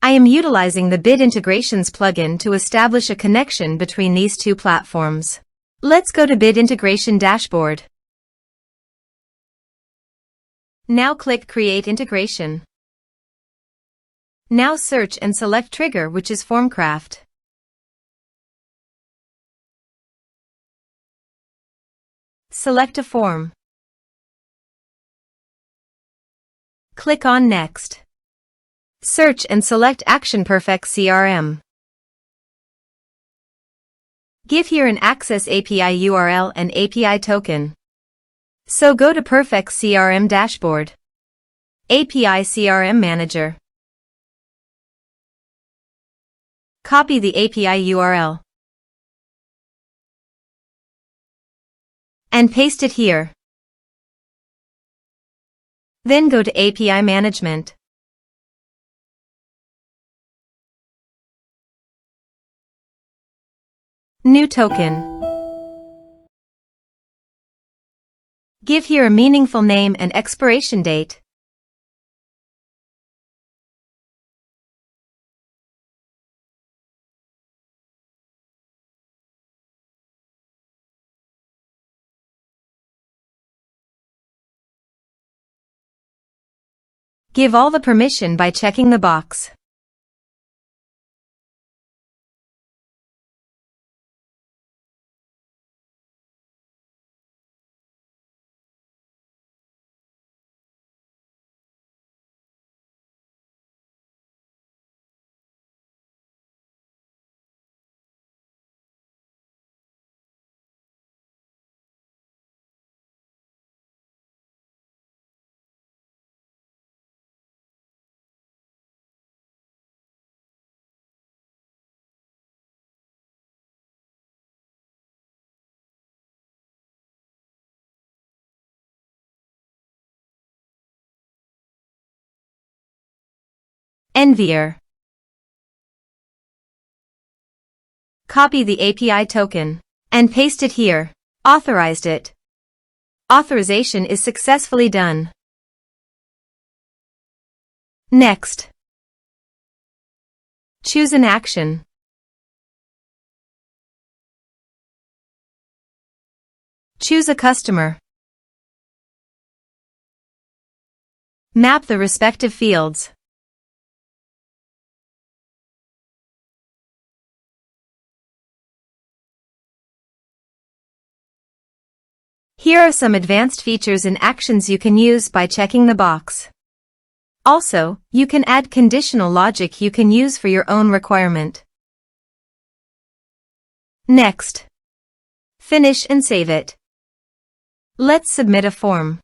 I am utilizing the Bit Integrations plugin to establish a connection between these two platforms. Let's go to Bit Integration Dashboard. Now click Create Integration. Now search and select Trigger, which is FormCraft. Select a form. Click on Next. Search and select Action Perfex CRM. Give here an Access API URL and API token. So go to Perfex CRM Dashboard. API CRM Manager. Copy the API URL. And paste it here. Then go to API Management. New token. Give here a meaningful name and expiration date. Give all the permission by checking the box. Envier. Copy the API token and paste it here. Authorized it. Authorization is successfully done. Next. Choose an action. Choose a customer. Map the respective fields. Here are some advanced features and actions you can use by checking the box. Also, you can add conditional logic you can use for your own requirement. Next. Finish and save it. Let's submit a form.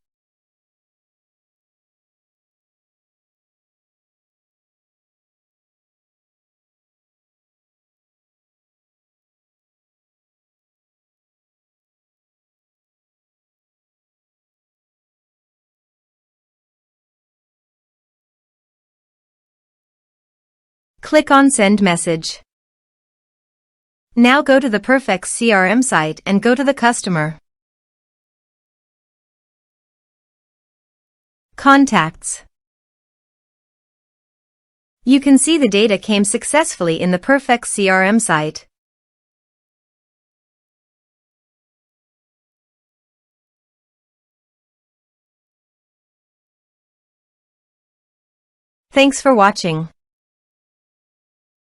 Click on Send Message. Now go to the Perfex CRM site and go to the customer. Contacts. You can see the data came successfully in the Perfex CRM site. Thanks for watching.